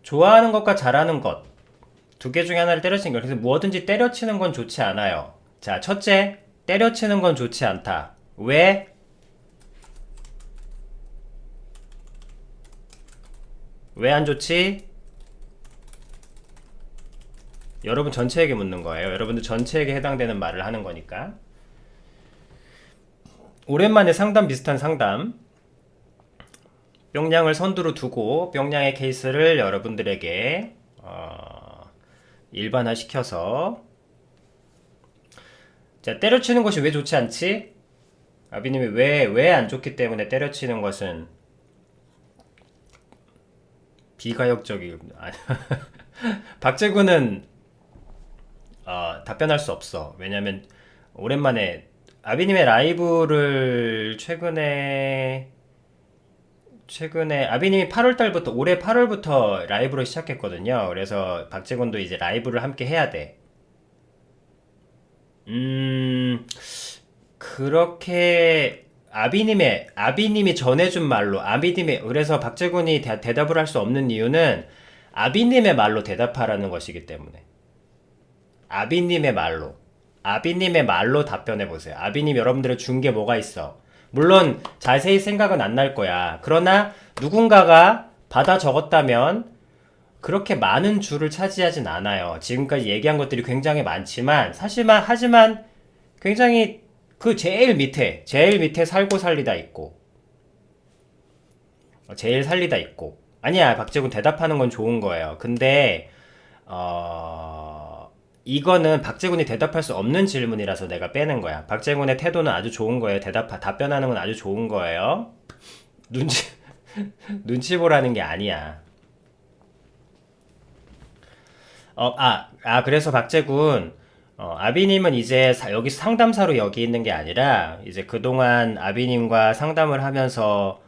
좋아하는 것과 잘하는 것. 두 개 중에 하나를 때려치는 거. 그래서 뭐든지 때려치는 건 좋지 않아요. 자, 첫째, 때려치는 건 좋지 않다. 왜? 왜 안 좋지? 여러분 전체에게 묻는 거예요. 여러분들 전체에게 해당되는 말을 하는 거니까. 오랜만에 상담 비슷한 상담. 뿅냥을 선두로 두고 뿅냥의 케이스를 여러분들에게 일반화시켜서 자, 때려치는 것이 왜 좋지 않지? 아비님이 왜 안 좋기 때문에 때려치는 것은 비가역적이 박재구는 답변할 수 없어. 왜냐면 오랜만에 아비님의 라이브를 최근에 아비님이 8월 달부터 올해 8월부터 라이브로 시작했거든요. 그래서 박재곤도 이제 라이브를 함께 해야 돼. 음, 그렇게 아비님이 전해준 말로 아비님이 그래서 박재곤이 대답을 할 수 없는 이유는 아비님의 말로 대답하라는 것이기 때문에 아비님의 말로 아비님의 말로 답변해 보세요. 아비님 여러분들의 준 게 뭐가 있어? 물론 자세히 생각은 안 날 거야. 그러나 누군가가 받아 적었다면 그렇게 많은 줄을 차지하진 않아요. 지금까지 얘기한 것들이 굉장히 많지만 사실만 하지만 굉장히 그 제일 밑에 살고 살리다 있고 제일 살리다 있고 아니야 박재군 대답하는 건 좋은 거예요. 근데 이거는 박재군이 대답할 수 없는 질문이라서 내가 빼는 거야. 박재군의 태도는 아주 좋은 거예요. 답변하는 건 아주 좋은 거예요. 눈치 눈치 보라는 게 아니야. 그래서 박재군, 아비님은 이제 여기 상담사로 여기 있는 게 아니라, 이제 그동안 아비님과 상담을 하면서,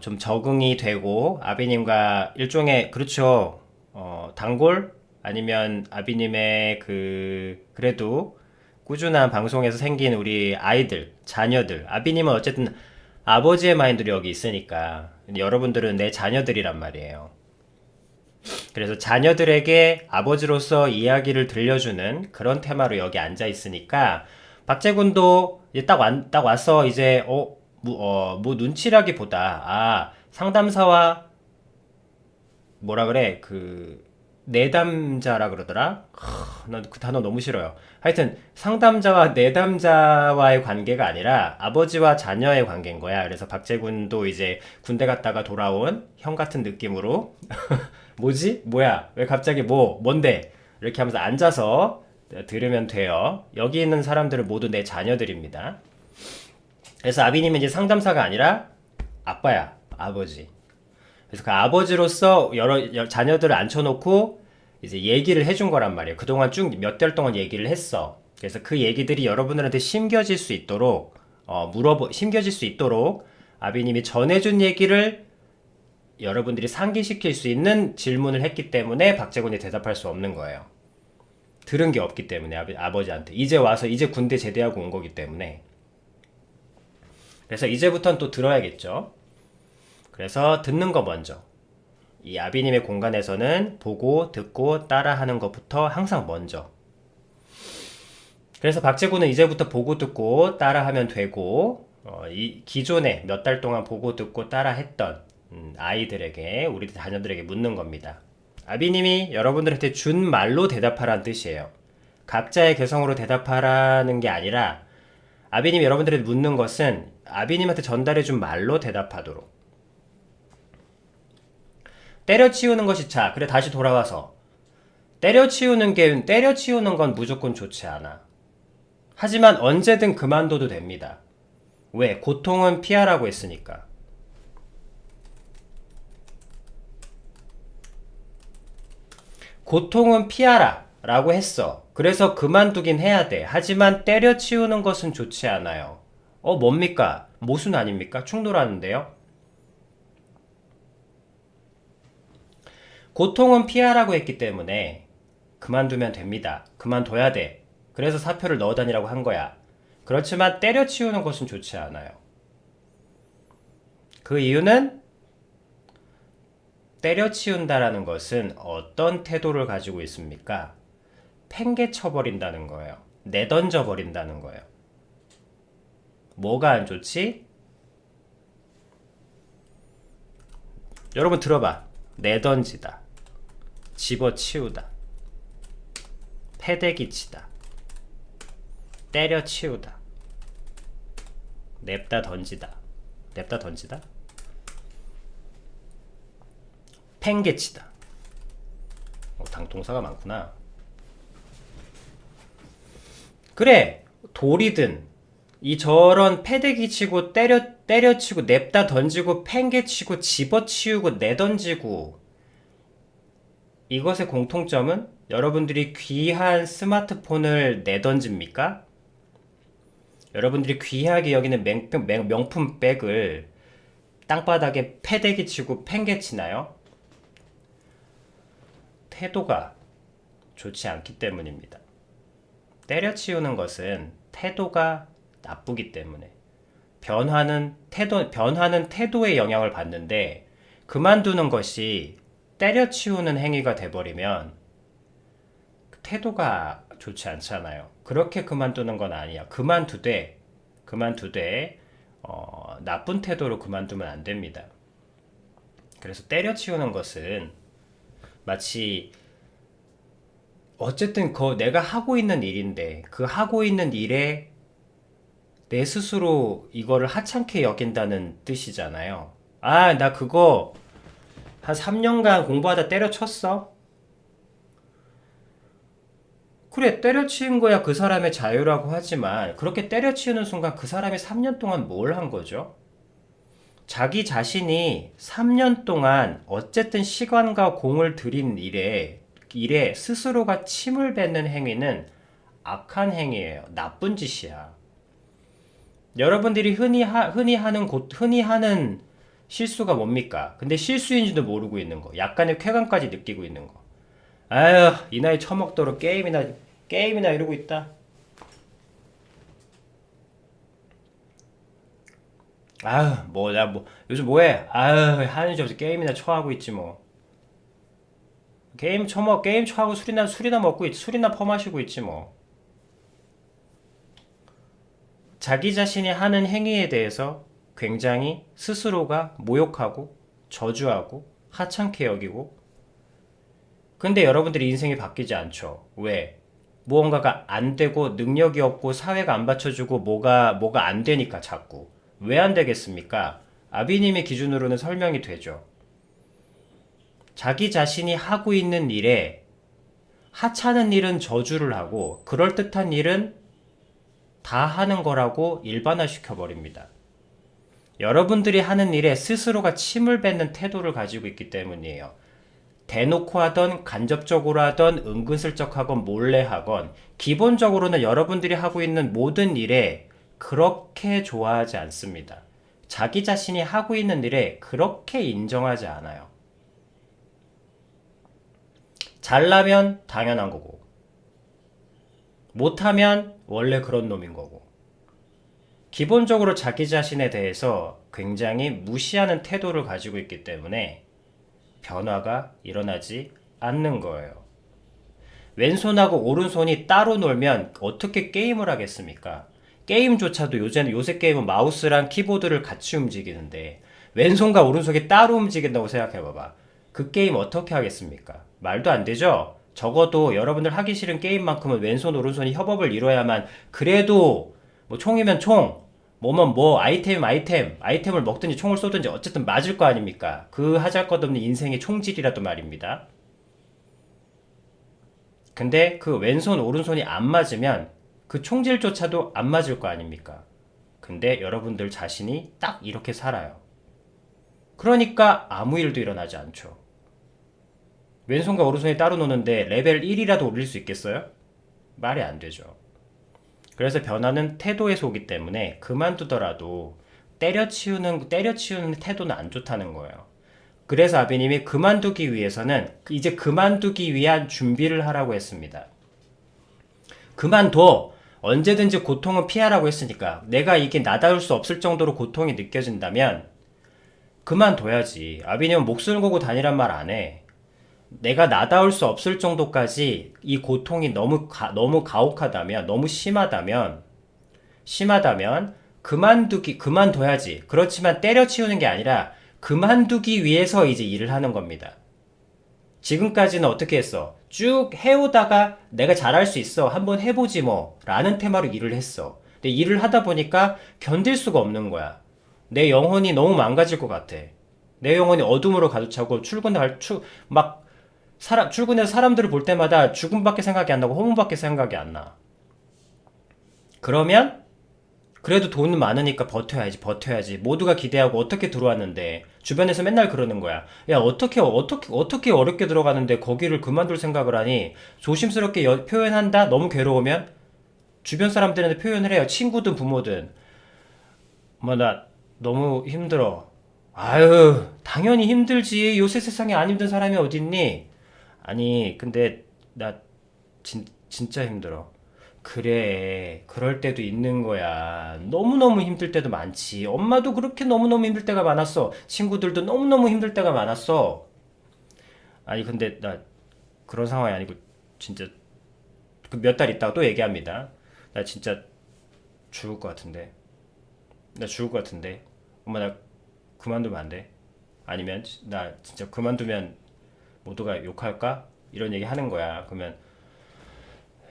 좀 적응이 되고, 아비님과 일종의, 그렇죠, 단골? 아니면 아비님의 그래도 꾸준한 방송에서 생긴 우리 아이들, 자녀들. 아비님은 어쨌든 아버지의 마인드로 여기 있으니까, 여러분들은 내 자녀들이란 말이에요. 그래서 자녀들에게 아버지로서 이야기를 들려주는 그런 테마로 여기 앉아 있으니까 박재군도 이제 딱 와서 이제 뭐 눈치라기보다 상담사와 뭐라 그래 내담자라 그러더라. 난 그 단어 너무 싫어요. 하여튼 상담자와 내담자와의 관계가 아니라 아버지와 자녀의 관계인 거야. 그래서 박재군도 이제 군대 갔다가 돌아온 형 같은 느낌으로 뭐지? 뭐야? 왜 갑자기 뭔데? 이렇게 하면서 앉아서 들으면 돼요. 여기 있는 사람들은 모두 내 자녀들입니다. 그래서 아비님은 이제 상담사가 아니라 아빠야, 아버지. 그래서 그 아버지로서 여러 자녀들을 앉혀놓고 이제 얘기를 해준 거란 말이에요. 그동안 쭉 몇 달 동안 얘기를 했어. 그래서 그 얘기들이 여러분들한테 심겨질 수 있도록 심겨질 수 있도록 아비님이 전해준 얘기를 여러분들이 상기시킬 수 있는 질문을 했기 때문에 박재곤이 대답할 수 없는 거예요. 들은 게 없기 때문에 아버지한테 이제 와서 이제 군대 제대하고 온 거기 때문에 그래서 이제부터는 또 들어야겠죠. 그래서 듣는 거 먼저 이 아비님의 공간에서는 보고 듣고 따라하는 것부터 항상 먼저 그래서 박재곤은 이제부터 보고 듣고 따라하면 되고 이 기존에 몇 달 동안 보고 듣고 따라했던 아이들에게 우리 자녀들에게 묻는 겁니다. 아비님이 여러분들한테 준 말로 대답하라는 뜻이에요. 각자의 개성으로 대답하라는 게 아니라 아비님이 여러분들에게 묻는 것은 아비님한테 전달해준 말로 대답하도록 때려치우는 것이 그래 다시 돌아와서 때려치우는 건 무조건 좋지 않아. 하지만 언제든 그만둬도 됩니다. 왜? 고통은 피하라고 했으니까. 고통은 피하라 라고 했어. 그래서 그만두긴 해야 돼. 하지만 때려치우는 것은 좋지 않아요. 뭡니까? 모순 아닙니까? 충돌하는데요. 고통은 피하라고 했기 때문에 그만두면 됩니다. 그만둬야 돼. 그래서 사표를 넣어 다니라고 한 거야. 그렇지만 때려치우는 것은 좋지 않아요. 그 이유는 때려치운다라는 것은 어떤 태도를 가지고 있습니까? 팽개쳐버린다는 거예요. 내던져버린다는 거예요. 뭐가 안 좋지? 여러분 들어봐. 내던지다, 집어치우다, 패대기치다, 때려치우다, 냅다 던지다, 냅다 던지다, 팽개치다. 동사가 많구나. 그래, 돌이든 이 저런 패대기치고 때려치고 냅다 던지고 팽개치고 집어치우고 내던지고, 이것의 공통점은 여러분들이 귀한 스마트폰을 내던집니까? 여러분들이 귀하게 여기는 명품 백을 땅바닥에 패대기치고 팽개치나요? 태도가 좋지 않기 때문입니다. 때려치우는 것은 태도가 나쁘기 때문에, 변화는 태도에 영향을 받는데, 그만두는 것이 때려치우는 행위가 돼버리면 태도가 좋지 않잖아요. 그렇게 그만두는 건 아니야. 그만두되 나쁜 태도로 그만두면 안 됩니다. 그래서 때려치우는 것은 마치 어쨌든 내가 하고 있는 일인데, 그 하고 있는 일에 내 스스로 이거를 하찮게 여긴다는 뜻이잖아요. 아, 나 그거 한 3년간 공부하다 때려쳤어? 그래, 때려치운 거야 그 사람의 자유라고 하지만, 그렇게 때려치우는 순간 그 사람이 3년 동안 뭘 한 거죠? 자기 자신이 3년 동안 어쨌든 시간과 공을 들인 일에 스스로가 침을 뱉는 행위는 악한 행위예요. 나쁜 짓이야. 여러분들이 흔히 하는 실수가 뭡니까? 근데 실수인지도 모르고 있는 거. 약간의 쾌감까지 느끼고 있는 거. 아유, 이 나이 처먹도록 게임이나 이러고 있다. 아유, 요즘 뭐해? 아유, 하는 줄 없이 게임이나 쳐하고 있지 뭐. 게임 쳐하고 술이나 먹고 있지, 술이나 퍼마시고 있지 뭐. 자기 자신이 하는 행위에 대해서 굉장히 스스로가 모욕하고 저주하고 하찮게 여기고, 근데 여러분들이 인생이 바뀌지 않죠. 왜? 무언가가 안 되고 능력이 없고 사회가 안 받쳐주고 뭐가 안 되니까 자꾸. 왜 안 되겠습니까? 아비님의 기준으로는 설명이 되죠. 자기 자신이 하고 있는 일에 하찮은 일은 저주를 하고 그럴듯한 일은 다 하는 거라고 일반화시켜 버립니다. 여러분들이 하는 일에 스스로가 침을 뱉는 태도를 가지고 있기 때문이에요. 대놓고 하던 간접적으로 하던 은근슬쩍 하건 몰래 하건, 기본적으로는 여러분들이 하고 있는 모든 일에 그렇게 좋아하지 않습니다. 자기 자신이 하고 있는 일에 그렇게 인정하지 않아요. 잘나면 당연한 거고, 못하면 원래 그런 놈인 거고, 기본적으로 자기 자신에 대해서 굉장히 무시하는 태도를 가지고 있기 때문에 변화가 일어나지 않는 거예요. 왼손하고 오른손이 따로 놀면 어떻게 게임을 하겠습니까? 게임조차도 요새 게임은 마우스랑 키보드를 같이 움직이는데, 왼손과 오른손이 따로 움직인다고 생각해봐봐. 그 게임 어떻게 하겠습니까? 말도 안 되죠? 적어도 여러분들 하기 싫은 게임만큼은 왼손 오른손이 협업을 이뤄야만, 그래도 뭐 총이면 총, 뭐면 뭐, 아이템을 먹든지 총을 쏘든지 어쨌든 맞을 거 아닙니까? 그 하잘것없는 인생의 총질이라도 말입니다. 근데 그 왼손 오른손이 안 맞으면 그 총질조차도 안 맞을 거 아닙니까? 근데 여러분들 자신이 딱 이렇게 살아요. 그러니까 아무 일도 일어나지 않죠. 왼손과 오른손이 따로 노는데 레벨 1이라도 올릴 수 있겠어요? 말이 안 되죠. 그래서 변화는 태도에서 오기 때문에 그만두더라도 때려치우는 태도는 안 좋다는 거예요. 그래서 아비님이 그만두기 위해서는 이제 그만두기 위한 준비를 하라고 했습니다. 그만둬! 언제든지 고통은 피하라고 했으니까, 내가 이게 나다울 수 없을 정도로 고통이 느껴진다면 그만둬야지. 아비님은 목숨을 걸고 다니란 말 안 해. 내가 나다울 수 없을 정도까지 이 고통이 너무 가혹하다면, 너무 심하다면, 그만둬야지. 그렇지만 때려치우는 게 아니라, 그만두기 위해서 이제 일을 하는 겁니다. 지금까지는 어떻게 했어? 쭉 해오다가 내가 잘할 수 있어. 한번 해보지 뭐. 라는 테마로 일을 했어. 근데 일을 하다 보니까 견딜 수가 없는 거야. 내 영혼이 너무 망가질 것 같아. 내 영혼이 어둠으로 가득 차고 출근해서 사람들을 볼 때마다 죽음밖에 생각이 안 나고 호문밖에 생각이 안 나. 그러면 그래도 돈은 많으니까 버텨야지. 모두가 기대하고 어떻게 들어왔는데 주변에서 맨날 그러는 거야. 야, 어떻게 어렵게 들어가는데 거기를 그만둘 생각을 하니 조심스럽게 표현한다? 너무 괴로우면 주변 사람들한테 표현을 해요. 친구든 부모든. 뭐, 나 너무 힘들어. 아유, 당연히 힘들지. 요새 세상에 안 힘든 사람이 어딨니? 아니, 근데 나 진짜 힘들어. 그래, 그럴 때도 있는 거야. 너무너무 힘들 때도 많지. 엄마도 그렇게 너무너무 힘들 때가 많았어. 친구들도 너무너무 힘들 때가 많았어. 아니, 근데 나 그런 상황이 아니고, 진짜, 그 몇 달 있다가 또 얘기합니다. 나 진짜 죽을 것 같은데. 나 죽을 것 같은데. 엄마, 나 그만두면 안 돼? 아니면, 나 진짜 그만두면 모두가 욕할까? 이런 얘기 하는 거야. 그러면,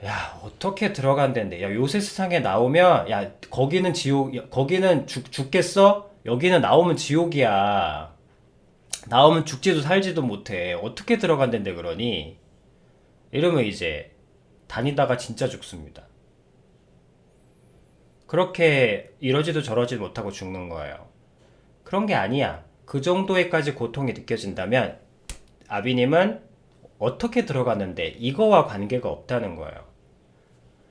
야, 어떻게 들어간다는데? 야, 요새 세상에 나오면, 야, 거기는 거기는 죽겠어? 여기는 나오면 지옥이야. 나오면 죽지도 살지도 못해. 어떻게 들어간다는데 그러니? 이러면 이제, 다니다가 진짜 죽습니다. 그렇게 이러지도 저러지도 못하고 죽는 거예요. 그런 게 아니야. 그 정도에까지 고통이 느껴진다면, 아비님은 어떻게 들어갔는데, 이거와 관계가 없다는 거예요.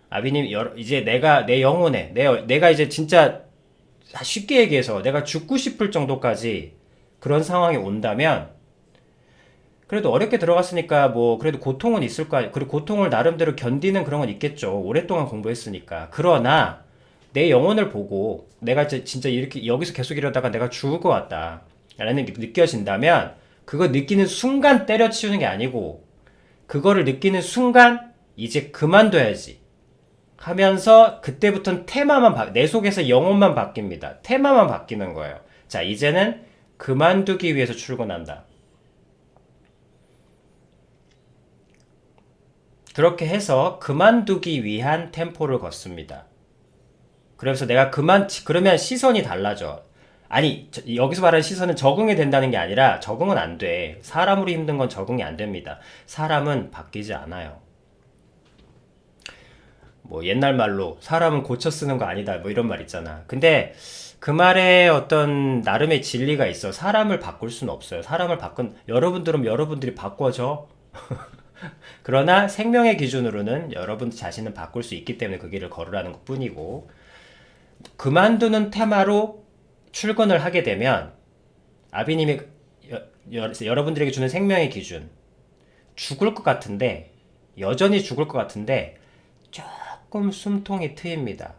아비님, 이제 내 영혼에, 내가 이제 진짜 쉽게 얘기해서 내가 죽고 싶을 정도까지 그런 상황이 온다면, 그래도 어렵게 들어갔으니까 뭐, 그래도 고통은 있을 거야. 그리고 고통을 나름대로 견디는 그런 건 있겠죠. 오랫동안 공부했으니까. 그러나, 내 영혼을 보고, 내가 이제 진짜 이렇게, 여기서 계속 이러다가 내가 죽을 것 같다. 라는 게 느껴진다면, 그거 느끼는 순간 때려치우는 게 아니고, 그거를 느끼는 순간, 이제 그만둬야지. 하면서 그때부터는 내 속에서 영혼만 바뀝니다. 테마만 바뀌는 거예요. 자, 이제는 그만두기 위해서 출근한다. 그렇게 해서 그만두기 위한 템포를 걷습니다. 그래서 그러면 시선이 달라져. 아니, 여기서 말하는 시선은 적응이 된다는 게 아니라 적응은 안 돼. 사람으로 힘든 건 적응이 안 됩니다. 사람은 바뀌지 않아요. 뭐 옛날 말로 사람은 고쳐 쓰는 거 아니다 뭐 이런 말 있잖아. 근데 그 말에 어떤 나름의 진리가 있어. 사람을 바꿀 수는 없어요. 여러분들은 여러분들이 바꿔줘. 그러나 생명의 기준으로는 여러분 자신은 바꿀 수 있기 때문에 그 길을 걸으라는 것 뿐이고, 그만두는 테마로 출근을 하게 되면 아비님이 여러분들에게 주는 생명의 기준, 죽을 것 같은데, 여전히 죽을 것 같은데 조금 숨통이 트입니다.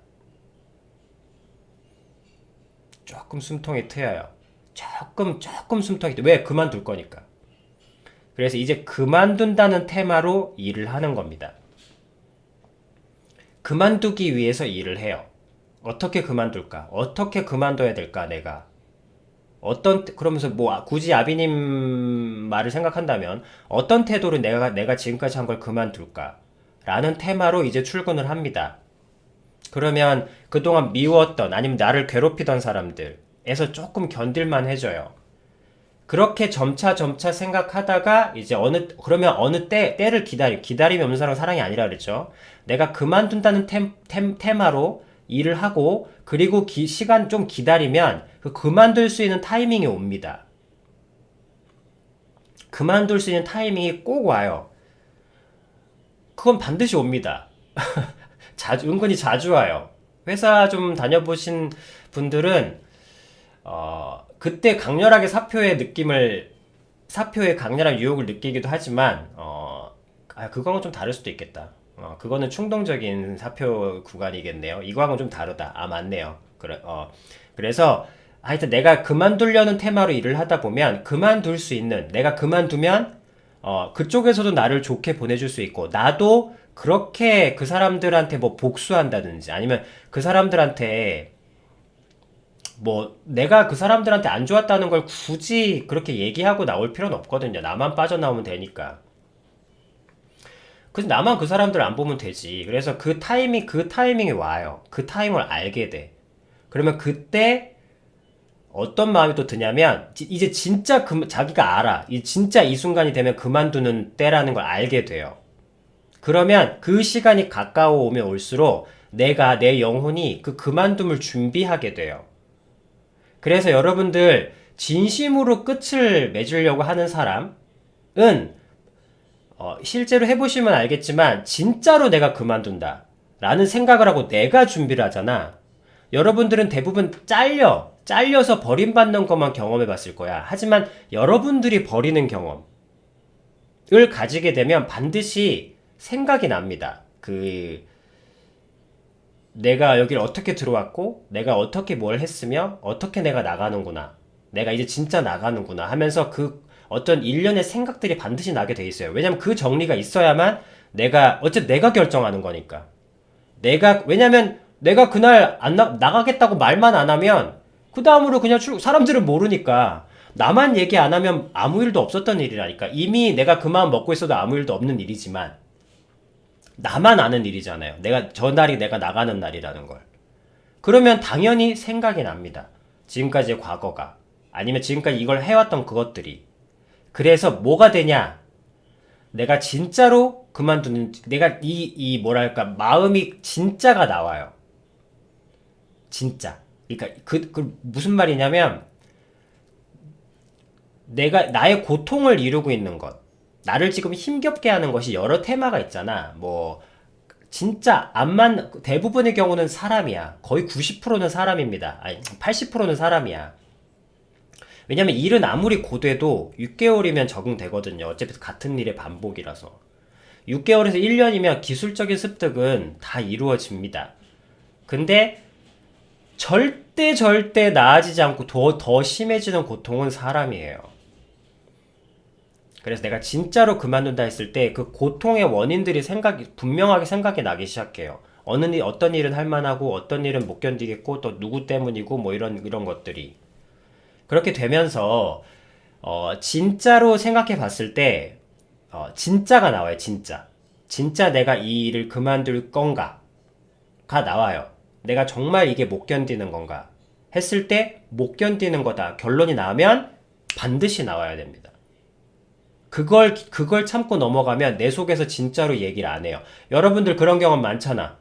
조금 숨통이 트여요. 조금 숨통이 트여. 왜? 그만둘 거니까. 그래서 이제 그만둔다는 테마로 일을 하는 겁니다. 그만두기 위해서 일을 해요. 어떻게 그만둘까? 어떻게 그만둬야 될까, 내가? 그러면서 뭐, 굳이 아비님 말을 생각한다면, 어떤 태도로 내가 지금까지 한 걸 그만둘까? 라는 테마로 이제 출근을 합니다. 그러면 그동안 미웠던, 아니면 나를 괴롭히던 사람들에서 조금 견딜만 해져요. 그렇게 점차 생각하다가 이제 그러면 어느 때를 기다림이 없는 사람은 사랑이 아니라 그랬죠. 내가 그만둔다는 테마로 일을 하고, 그리고 시간 좀 기다리면 그만둘 수 있는 타이밍이 옵니다. 그만둘 수 있는 타이밍이 꼭 와요. 그건 반드시 옵니다. 은근히 자주 와요. 회사 좀 다녀보신 분들은, 그때 강렬하게 사표의 강렬한 유혹을 느끼기도 하지만, 그거는 좀 다를 수도 있겠다. 그거는 충동적인 사표 구간이겠네요. 이거하고는 좀 다르다. 아, 맞네요. 그래서, 하여튼 내가 그만두려는 테마로 일을 하다 보면 그만둘 수 있는, 내가 그만두면 그쪽에서도 나를 좋게 보내줄 수 있고, 나도 그렇게 그 사람들한테 뭐 복수한다든지, 아니면 그 사람들한테 뭐 내가 그 사람들한테 안 좋았다는 걸 굳이 그렇게 얘기하고 나올 필요는 없거든요. 나만 빠져나오면 되니까. 그래서 나만 그 사람들 안 보면 되지. 그래서 그 타이밍이 와요. 그 타이밍을 알게 돼. 그러면 그때 어떤 마음이 또 드냐면, 이제 진짜 자기가 알아. 진짜 이 순간이 되면 그만두는 때라는 걸 알게 돼요. 그러면 그 시간이 가까워 오면 올수록 내 영혼이 그 그만둠을 준비하게 돼요. 그래서 여러분들, 진심으로 끝을 맺으려고 하는 사람은 실제로 해보시면 알겠지만 진짜로 내가 그만둔다 라는 생각을 하고 내가 준비를 하잖아. 여러분들은 대부분 잘려서 버림받는 것만 경험해 봤을 거야. 하지만 여러분들이 버리는 경험을 가지게 되면 반드시 생각이 납니다. 내가 여기를 어떻게 들어왔고, 내가 어떻게 뭘 했으며, 어떻게 내가 나가는구나. 내가 이제 진짜 나가는구나 하면서 어떤 일련의 생각들이 반드시 나게 돼 있어요. 왜냐면 그 정리가 있어야만 어쨌든 내가 결정하는 거니까. 왜냐면 내가 그날 나가겠다고 말만 안 하면, 그 다음으로 그냥 사람들은 모르니까. 나만 얘기 안 하면 아무 일도 없었던 일이라니까. 이미 내가 그 마음 먹고 있어도 아무 일도 없는 일이지만, 나만 아는 일이잖아요. 저날이 내가 나가는 날이라는 걸. 그러면 당연히 생각이 납니다. 지금까지의 과거가. 아니면 지금까지 이걸 해왔던 그것들이. 그래서 뭐가 되냐? 내가 진짜로 내가 뭐랄까, 마음이 진짜가 나와요. 진짜. 그러니까, 무슨 말이냐면, 나의 고통을 이루고 있는 것. 나를 지금 힘겹게 하는 것이 여러 테마가 있잖아. 뭐, 진짜 대부분의 경우는 사람이야. 거의 90%는 사람입니다. 아니, 80%는 사람이야. 왜냐면 일은 아무리 고돼도 6개월이면 적응되거든요. 어차피 같은 일의 반복이라서. 6개월에서 1년이면 기술적인 습득은 다 이루어집니다. 근데 절대 나아지지 않고 더 심해지는 고통은 사람이에요. 그래서 내가 진짜로 그만둔다 했을 때 그 고통의 원인들이 분명하게 생각이 나기 시작해요. 어떤 일은 할만하고 어떤 일은 못 견디겠고 또 누구 때문이고 뭐 이런 것들이. 그렇게 되면서 진짜로 생각해 봤을 때 진짜가 나와요. 진짜 내가 이 일을 그만둘 건가가 나와요. 내가 정말 이게 못 견디는 건가 했을 때 못 견디는 거다 결론이 나면 반드시 나와야 됩니다. 그걸 참고 넘어가면 내 속에서 진짜로 얘기를 안 해요. 여러분들 그런 경험 많잖아.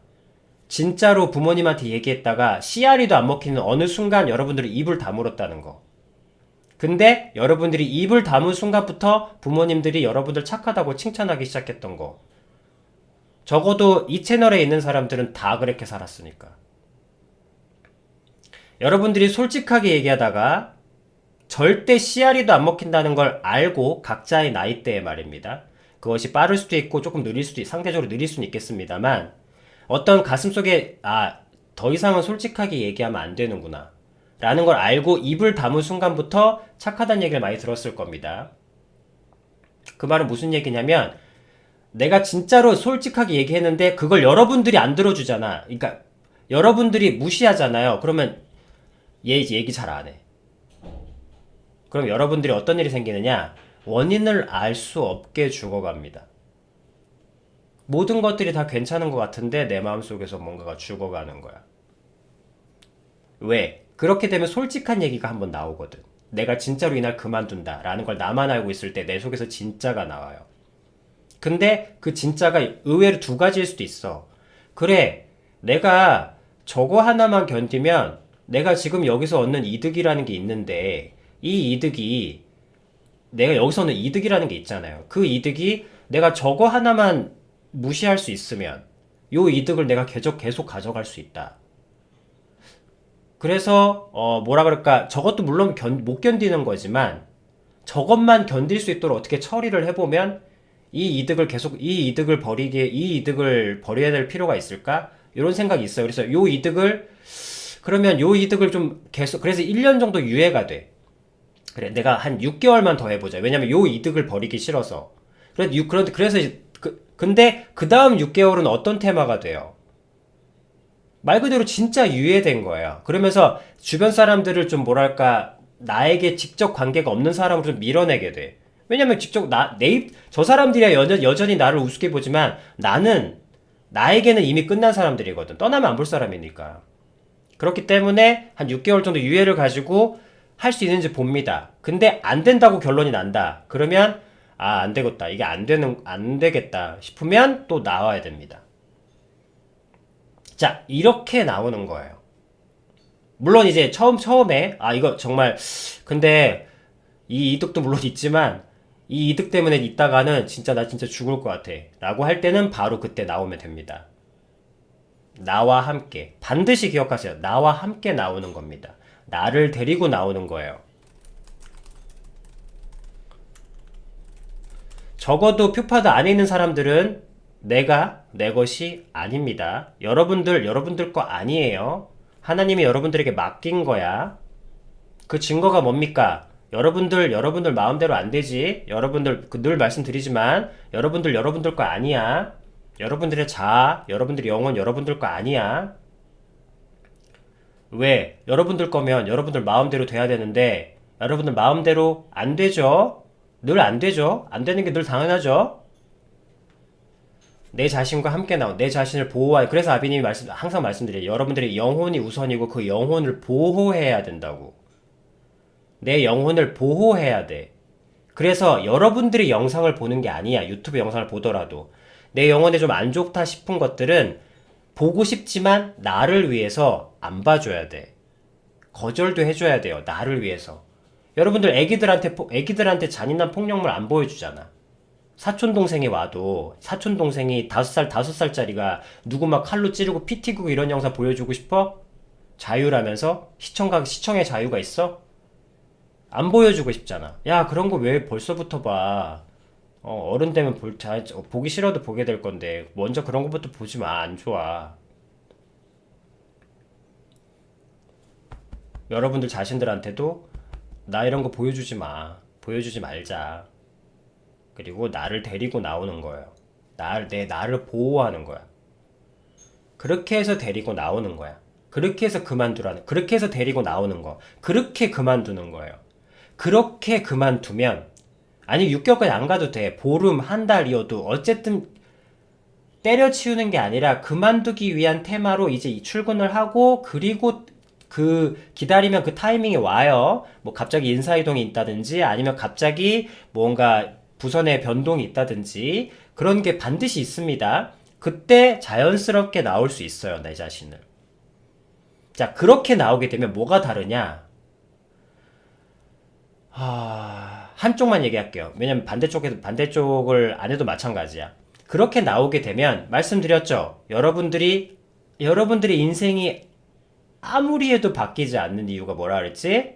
진짜로 부모님한테 얘기했다가 씨알이도 안 먹히는 어느 순간 여러분들이 입을 다물었다는 거. 근데 여러분들이 입을 다문 순간부터 부모님들이 여러분들 착하다고 칭찬하기 시작했던 거. 적어도 이 채널에 있는 사람들은 다 그렇게 살았으니까. 여러분들이 솔직하게 얘기하다가 절대 씨알이도 안 먹힌다는 걸 알고 각자의 나이대에 말입니다. 그것이 빠를 수도 있고 조금 상대적으로 느릴 수는 있겠습니다만 어떤 가슴속에 더 이상은 솔직하게 얘기하면 안 되는구나 라는 걸 알고 입을 다문 순간부터 착하다는 얘기를 많이 들었을 겁니다. 그 말은 무슨 얘기냐면 내가 진짜로 솔직하게 얘기했는데 그걸 여러분들이 안 들어주잖아. 그러니까 여러분들이 무시하잖아요. 그러면 얘 이제 얘기 잘 안 해. 그럼 여러분들이 어떤 일이 생기느냐? 원인을 알 수 없게 죽어갑니다. 모든 것들이 다 괜찮은 것 같은데 내 마음속에서 뭔가가 죽어가는 거야. 왜? 그렇게 되면 솔직한 얘기가 한번 나오거든. 내가 진짜로 이날 그만둔다 라는 걸 나만 알고 있을 때 내 속에서 진짜가 나와요. 근데 그 진짜가 의외로 두 가지일 수도 있어. 그래, 내가 저거 하나만 견디면 내가 지금 여기서 얻는 이득이라는 게 있는데 이 이득이 내가 여기서 얻는 이득이라는 게 있잖아요. 그 이득이 내가 저거 하나만 무시할 수 있으면 요 이득을 내가 계속 가져갈 수 있다. 그래서 뭐라 그럴까, 저것도 물론 못 견디는 거지만 저것만 견딜 수 있도록 어떻게 처리를 해보면 이 이득을 버려야 될 필요가 있을까? 이런 생각이 있어요. 그래서 요 이득을 그러면 요 이득을 좀 계속, 그래서 1년 정도 유예가 돼. 그래, 내가 한 6개월만 더 해보자. 왜냐면 요 이득을 버리기 싫어서. 그래서 근데 그 다음 6개월은 어떤 테마가 돼요? 말 그대로 진짜 유예된 거예요. 그러면서 주변 사람들을 좀 뭐랄까, 나에게 직접 관계가 없는 사람으로 좀 밀어내게 돼. 왜냐면 직접 저 사람들이야 여전히 나를 우습게 보지만 나에게는 이미 끝난 사람들이거든. 떠나면 안 볼 사람이니까. 그렇기 때문에 한 6개월 정도 유예를 가지고 할 수 있는지 봅니다. 근데 안 된다고 결론이 난다. 그러면 안 되겠다. 이게 안 되겠다 싶으면 또 나와야 됩니다. 자, 이렇게 나오는 거예요. 물론 이제 처음에 이거 정말 근데 이 이득도 물론 있지만 이 이득 때문에 있다가는 나 진짜 죽을 것 같아 라고 할 때는 바로 그때 나오면 됩니다. 나와 함께 반드시 기억하세요. 나와 함께 나오는 겁니다. 나를 데리고 나오는 거예요. 적어도 퓨파드 안에 있는 사람들은 내가 내 것이 아닙니다. 여러분들 거 아니에요. 하나님이 여러분들에게 맡긴 거야. 그 증거가 뭡니까? 여러분들 마음대로 안 되지. 늘 말씀드리지만 여러분들 거 아니야. 여러분들의 자아, 여러분들의 영혼 여러분들 거 아니야. 왜? 여러분들 거면 여러분들 마음대로 돼야 되는데 여러분들 마음대로 안 되죠. 늘 안 되죠. 안 되는 게 늘 당연하죠. 내 자신과 함께 내 자신을 보호하여. 그래서 아비님이 항상 말씀드려요. 여러분들의 영혼이 우선이고 그 영혼을 보호해야 된다고. 내 영혼을 보호해야 돼. 그래서 여러분들이 영상을 보는 게 아니야. 유튜브 영상을 보더라도 내 영혼에 좀 안 좋다 싶은 것들은 보고 싶지만 나를 위해서 안 봐줘야 돼. 거절도 해줘야 돼요. 나를 위해서. 여러분들 애기들한테 잔인한 폭력물 안 보여주잖아. 사촌 동생이 와도 사촌 동생이 5살짜리가 누구 막 칼로 찌르고 피 튀고 이런 영상 보여주고 싶어? 자유라면서? 시청의 자유가 있어? 안 보여주고 싶잖아. 야, 그런 거 왜 벌써부터 봐? 어른 되면 보기 싫어도 보게 될 건데 먼저 그런 것부터 보지 마. 안 좋아. 여러분들 자신들한테도 나 이런 거 보여주지 마. 보여주지 말자. 그리고 나를 데리고 나오는 거예요. 나를 보호하는 거야. 그렇게 해서 데리고 나오는 거야. 그렇게 해서 그렇게 해서 데리고 나오는 거. 그렇게 그만두는 거예요. 그렇게 그만두면, 아니 6개월까지 안 가도 돼. 보름, 한 달이어도 어쨌든 때려치우는 게 아니라 그만두기 위한 테마로 이제 출근을 하고, 그리고 기다리면 그 타이밍이 와요. 뭐 갑자기 인사이동이 있다든지 아니면 갑자기 뭔가 부서 내 변동이 있다든지 그런 게 반드시 있습니다. 그때 자연스럽게 나올 수 있어요. 내 자신을. 자, 그렇게 나오게 되면 뭐가 다르냐? 한쪽만 얘기할게요. 왜냐면 반대쪽을 안 해도 마찬가지야. 그렇게 나오게 되면 말씀드렸죠. 여러분들이 인생이 아무리 해도 바뀌지 않는 이유가 뭐라 그랬지?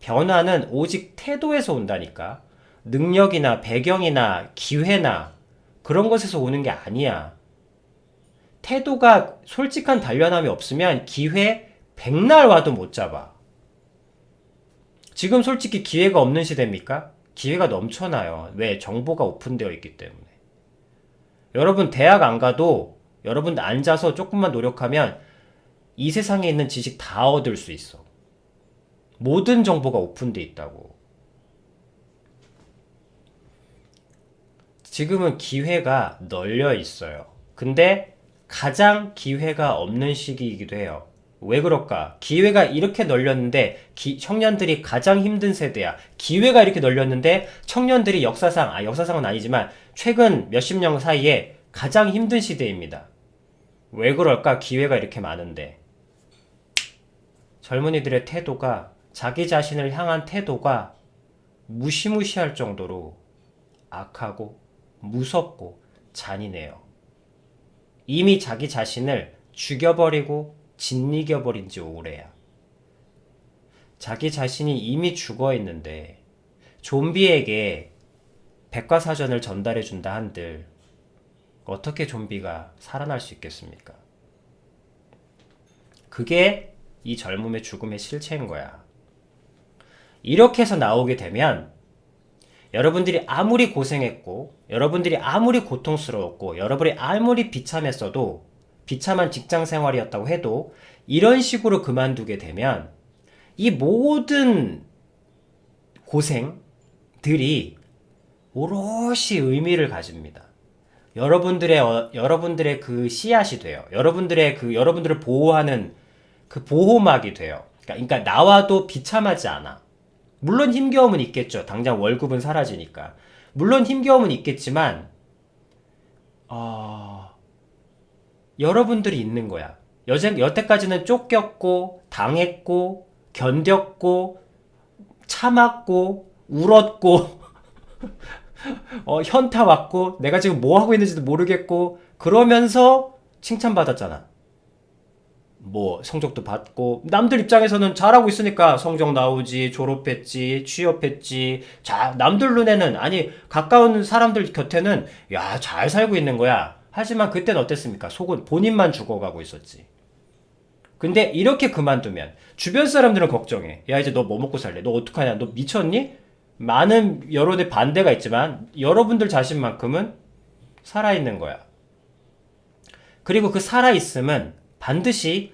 변화는 오직 태도에서 온다니까. 능력이나 배경이나 기회나 그런 것에서 오는 게 아니야. 태도가 솔직한 단련함이 없으면 기회 백날 와도 못 잡아. 지금 솔직히 기회가 없는 시대입니까? 기회가 넘쳐나요. 왜? 정보가 오픈되어 있기 때문에. 여러분 대학 안 가도 여러분 앉아서 조금만 노력하면 이 세상에 있는 지식 다 얻을 수 있어. 모든 정보가 오픈되어 있다고. 지금은 기회가 널려 있어요. 근데 가장 기회가 없는 시기이기도 해요. 왜 그럴까? 기회가 이렇게 널렸는데 청년들이 가장 힘든 세대야. 기회가 이렇게 널렸는데 청년들이 역사상은 아니지만 최근 몇십 년 사이에 가장 힘든 시대입니다. 왜 그럴까? 기회가 이렇게 많은데. 젊은이들의 태도가, 자기 자신을 향한 태도가 무시무시할 정도로 악하고 무섭고 잔인해요. 이미 자기 자신을 죽여버리고 짓이겨버린 지 오래야. 자기 자신이 이미 죽어있는데 좀비에게 백과사전을 전달해준다 한들 어떻게 좀비가 살아날 수 있겠습니까? 그게 이 젊음의 죽음의 실체인 거야. 이렇게 해서 나오게 되면 여러분들이 아무리 고생했고, 여러분들이 아무리 고통스러웠고, 여러분이 아무리 비참했어도, 비참한 직장 생활이었다고 해도, 이런 식으로 그만두게 되면, 이 모든 고생들이 오롯이 의미를 가집니다. 여러분들의 그 씨앗이 돼요. 여러분들을 보호하는 그 보호막이 돼요. 그러니까 나와도 비참하지 않아. 물론 힘겨움은 있겠죠. 당장 월급은 사라지니까. 물론 힘겨움은 있겠지만, 여러분들이 있는 거야. 여태까지는 쫓겼고, 당했고, 견뎠고, 참았고, 울었고, 현타 왔고, 내가 지금 뭐 하고 있는지도 모르겠고, 그러면서 칭찬받았잖아. 뭐 성적도 받고 남들 입장에서는 잘하고 있으니까 성적 나오지, 졸업했지, 취업했지. 자, 남들 눈에는, 아니 가까운 사람들 곁에는 야, 잘 살고 있는 거야. 하지만 그땐 어땠습니까? 속은 본인만 죽어가고 있었지. 근데 이렇게 그만두면 주변 사람들은 걱정해. 야, 이제 너 뭐 먹고 살래? 너 어떡하냐? 너 미쳤니? 많은 여론의 반대가 있지만 여러분들 자신만큼은 살아있는 거야. 그리고 그 살아있음은 반드시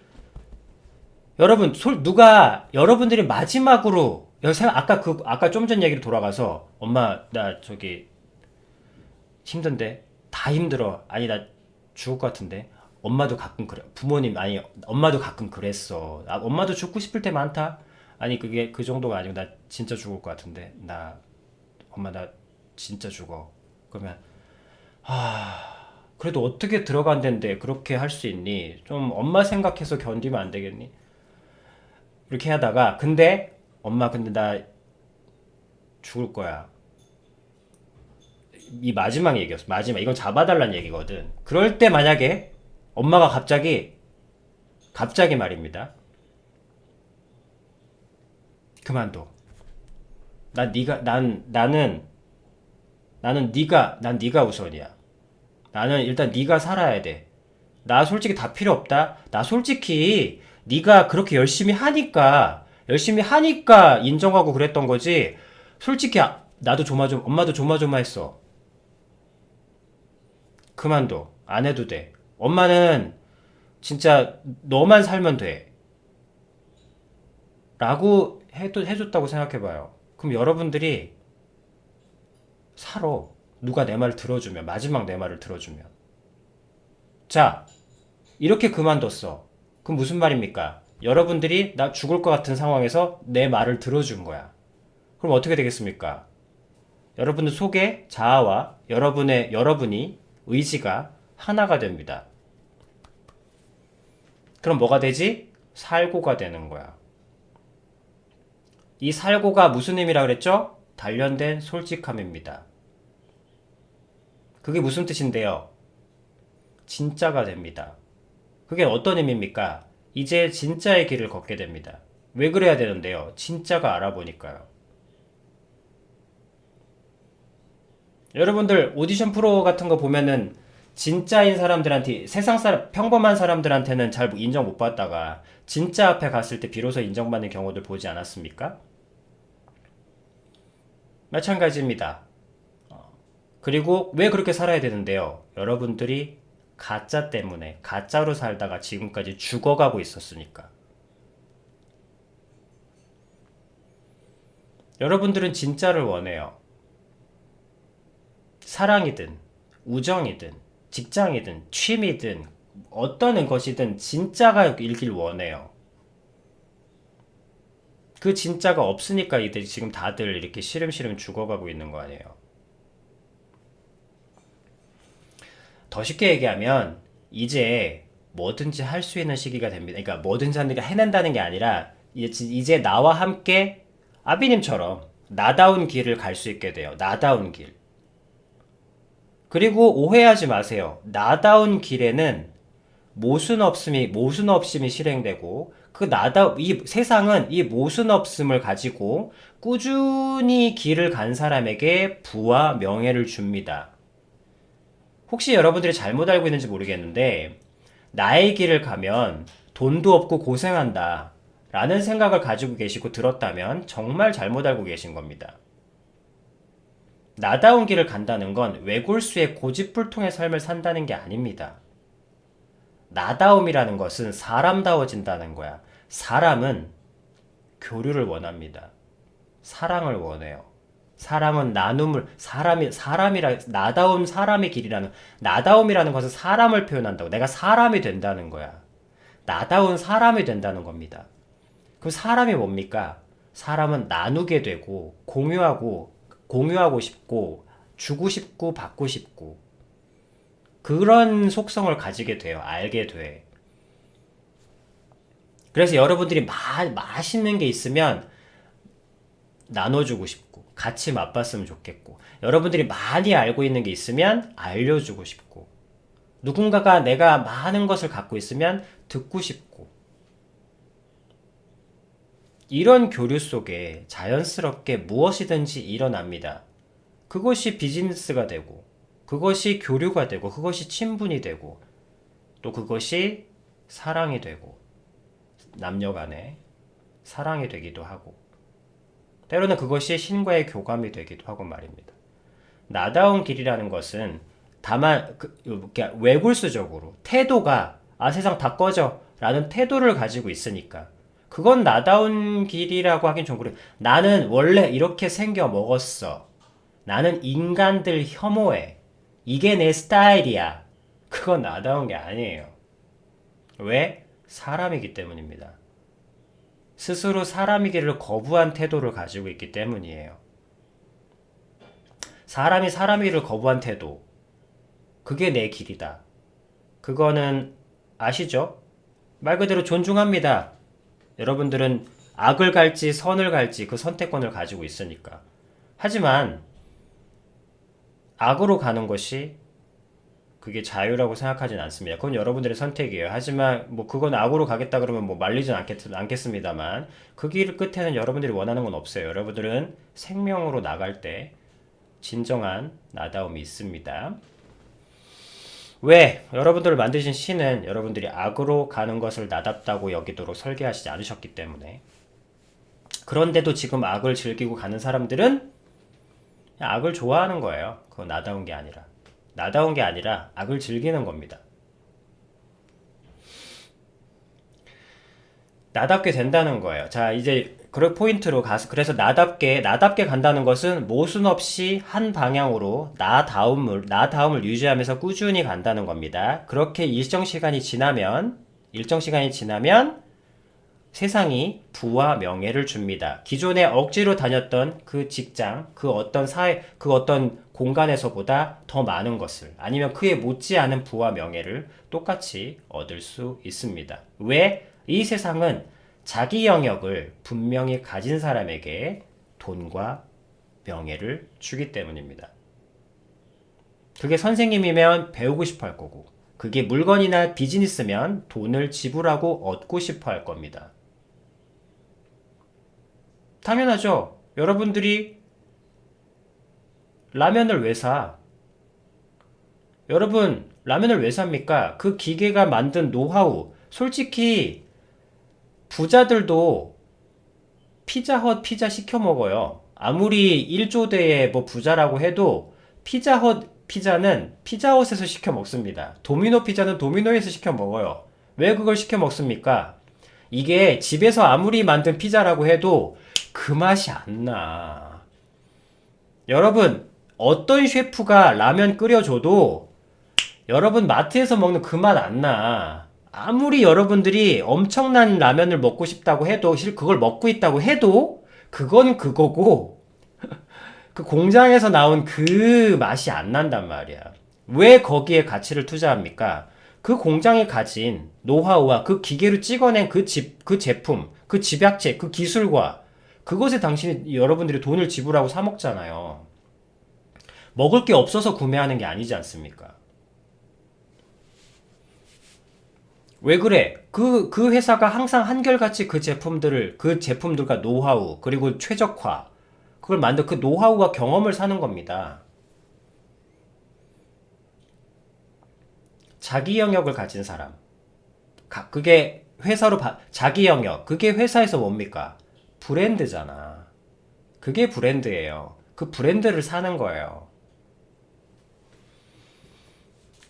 여러분, 누가 여러분들이 마지막으로 아까 좀 전 얘기로 돌아가서 엄마 나 저기 힘든데 다 힘들어. 아니 나 죽을 것 같은데. 엄마도 가끔 그래. 부모님 아니 엄마도 가끔 그랬어. 엄마도 죽고 싶을 때 많다. 아니 그게 그 정도가 아니고 나 진짜 죽을 것 같은데. 엄마 나 진짜 죽어. 그러면 그래도 어떻게 들어간 데인데 그렇게 할 수 있니? 좀 엄마 생각해서 견디면 안 되겠니? 이렇게 하다가 근데 나 죽을 거야. 이 마지막 얘기였어. 마지막. 이건 잡아달란 얘기거든. 그럴 때 만약에 엄마가 갑자기 말입니다. 그만둬. 나는 네가 우선이야. 나는 일단 네가 살아야 돼. 나 솔직히 다 필요 없다. 나 솔직히 네가 그렇게 열심히 하니까 인정하고 그랬던 거지. 솔직히 나도 엄마도 조마조마했어. 그만둬. 안 해도 돼. 엄마는 진짜 너만 살면 돼. 라고 해줬다고 생각해봐요. 그럼 여러분들이 살아. 누가 내 말을 들어주면, 마지막 내 말을 들어주면. 자, 이렇게 그만뒀어. 그럼 무슨 말입니까? 여러분들이 나 죽을 것 같은 상황에서 내 말을 들어준 거야. 그럼 어떻게 되겠습니까? 여러분들 속에 자아와 여러분이 의지가 하나가 됩니다. 그럼 뭐가 되지? 살고가 되는 거야. 이 살고가 무슨 의미라 그랬죠? 단련된 솔직함입니다. 그게 무슨 뜻인데요? 진짜가 됩니다. 그게 어떤 의미입니까? 이제 진짜의 길을 걷게 됩니다. 왜 그래야 되는데요? 진짜가 알아보니까요. 여러분들 오디션 프로 같은 거 보면은 진짜인 사람들한테 평범한 사람들한테는 잘 인정 못 받다가 진짜 앞에 갔을 때 비로소 인정받는 경우들 보지 않았습니까? 마찬가지입니다. 그리고 왜 그렇게 살아야 되는데요? 여러분들이 가짜 때문에 가짜로 살다가 지금까지 죽어가고 있었으니까. 여러분들은 진짜를 원해요. 사랑이든 우정이든 직장이든 취미든 어떤 것이든 진짜가 일길 원해요. 그 진짜가 없으니까 지금 다들 이렇게 시름시름 죽어가고 있는 거 아니에요. 더 쉽게 얘기하면 이제 뭐든지 할 수 있는 시기가 됩니다. 그러니까 뭐든지 하는 게 해낸다는 게 아니라 이제 나와 함께 아비님처럼 나다운 길을 갈 수 있게 돼요. 나다운 길. 그리고 오해하지 마세요. 나다운 길에는 모순 없음이 실행되고 이 세상은 이 모순 없음을 가지고 꾸준히 길을 간 사람에게 부와 명예를 줍니다. 혹시 여러분들이 잘못 알고 있는지 모르겠는데 나의 길을 가면 돈도 없고 고생한다. 라는 생각을 가지고 계시고 들었다면 정말 잘못 알고 계신 겁니다. 나다운 길을 간다는 건 외골수의 고집불통의 삶을 산다는 게 아닙니다. 나다움이라는 것은 사람다워진다는 거야. 사람은 교류를 원합니다. 사랑을 원해요. 사람은 나눔을, 나다운 사람의 길이라는, 나다움이라는 것은 사람을 표현한다고. 내가 사람이 된다는 거야. 나다운 사람이 된다는 겁니다. 그럼 사람이 뭡니까? 사람은 나누게 되고, 공유하고 싶고, 주고 싶고, 받고 싶고, 그런 속성을 가지게 돼요. 알게 돼. 그래서 여러분들이 맛있는 게 있으면 나눠주고 싶고, 같이 맛봤으면 좋겠고, 여러분들이 많이 알고 있는 게 있으면 알려주고 싶고, 누군가가 내가 많은 것을 갖고 있으면 듣고 싶고, 이런 교류 속에 자연스럽게 무엇이든지 일어납니다. 그것이 비즈니스가 되고, 그것이 교류가 되고, 그것이 친분이 되고, 또 그것이 사랑이 되고, 남녀 간에 사랑이 되기도 하고, 때로는 그것이 신과의 교감이 되기도 하고 말입니다. 나다운 길이라는 것은 다만 외골수적으로 태도가 세상 다 꺼져 라는 태도를 가지고 있으니까 그건 나다운 길이라고 하긴 좀 그래. 나는 원래 이렇게 생겨 먹었어. 나는 인간들 혐오해. 이게 내 스타일이야. 그건 나다운 게 아니에요. 왜? 사람이기 때문입니다. 스스로 사람이기를 거부한 태도를 가지고 있기 때문이에요. 사람이 사람이기를 거부한 태도. 그게 내 길이다. 그거는 아시죠? 말 그대로 존중합니다. 여러분들은 악을 갈지 선을 갈지 그 선택권을 가지고 있으니까. 하지만 악으로 가는 것이 그게 자유라고 생각하진 않습니다. 그건 여러분들의 선택이에요. 하지만 뭐 그건 악으로 가겠다 그러면 뭐 말리진 않겠습니다만 그 길 끝에는 여러분들이 원하는 건 없어요. 여러분들은 생명으로 나갈 때 진정한 나다움이 있습니다. 왜? 여러분들을 만드신 신은 여러분들이 악으로 가는 것을 나답다고 여기도록 설계하시지 않으셨기 때문에. 그런데도 지금 악을 즐기고 가는 사람들은 악을 좋아하는 거예요. 그건 나다운 게 아니라. 나다운 게 아니라 악을 즐기는 겁니다. 나답게 된다는 거예요. 자, 이제 그 포인트로 가서 그래서 나답게 간다는 것은 모순 없이 한 방향으로 나다움을 유지하면서 꾸준히 간다는 겁니다. 그렇게 일정 시간이 지나면 세상이 부와 명예를 줍니다. 기존에 억지로 다녔던 그 직장, 그 어떤 사회, 그 어떤 공간에서보다 더 많은 것을 아니면 그에 못지않은 부와 명예를 똑같이 얻을 수 있습니다. 왜? 이 세상은 자기 영역을 분명히 가진 사람에게 돈과 명예를 주기 때문입니다. 그게 선생님이면 배우고 싶어 할 거고, 그게 물건이나 비즈니스면 돈을 지불하고 얻고 싶어 할 겁니다. 당연하죠. 여러분들이 라면을 왜 사? 여러분, 라면을 왜 삽니까? 그 기계가 만든 노하우. 솔직히 부자들도 피자헛 피자 시켜 먹어요. 아무리 1조대의 뭐 부자라고 해도 피자헛 피자는 피자헛에서 시켜 먹습니다. 도미노 피자는 도미노에서 시켜 먹어요. 왜 그걸 시켜 먹습니까? 이게 집에서 아무리 만든 피자라고 해도 그 맛이 안 나. 여러분, 어떤 셰프가 라면 끓여줘도 여러분 마트에서 먹는 그 맛 안 나. 아무리 여러분들이 엄청난 라면을 먹고 싶다고 해도, 그걸 먹고 있다고 해도, 그건 그거고, 그 공장에서 나온 그 맛이 안 난단 말이야. 왜 거기에 가치를 투자합니까? 그 공장이 가진 노하우와 그 기계로 찍어낸 그 제품, 그 집약체, 그 기술과 그것에 여러분들이 돈을 지불하고 사 먹잖아요. 먹을 게 없어서 구매하는 게 아니지 않습니까? 왜 그래? 그 회사가 항상 한결같이 그 제품들과 노하우, 그리고 최적화, 그걸 만든 그 노하우와 경험을 사는 겁니다. 자기 영역을 가진 사람. 그게 자기 영역. 그게 회사에서 뭡니까? 브랜드잖아. 그게 브랜드예요. 그 브랜드를 사는 거예요.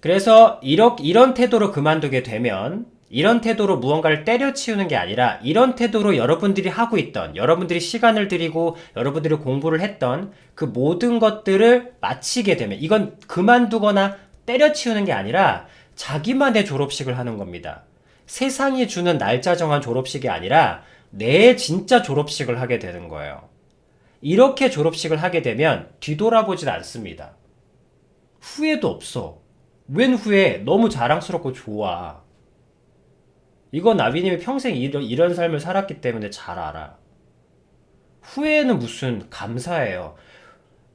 그래서 이런 태도로 그만두게 되면 이런 태도로 무언가를 때려치우는 게 아니라 이런 태도로 여러분들이 하고 있던 여러분들이 시간을 들이고 여러분들이 공부를 했던 그 모든 것들을 마치게 되면 이건 그만두거나 때려치우는 게 아니라 자기만의 졸업식을 하는 겁니다. 세상이 주는 날짜 정한 졸업식이 아니라 내 진짜 졸업식을 하게 되는 거예요. 이렇게 졸업식을 하게 되면 뒤돌아보진 않습니다. 후회도 없어. 웬 후회? 너무 자랑스럽고 좋아. 이건 아비님이 평생 이런 삶을 살았기 때문에 잘 알아. 후회는 무슨 감사해요.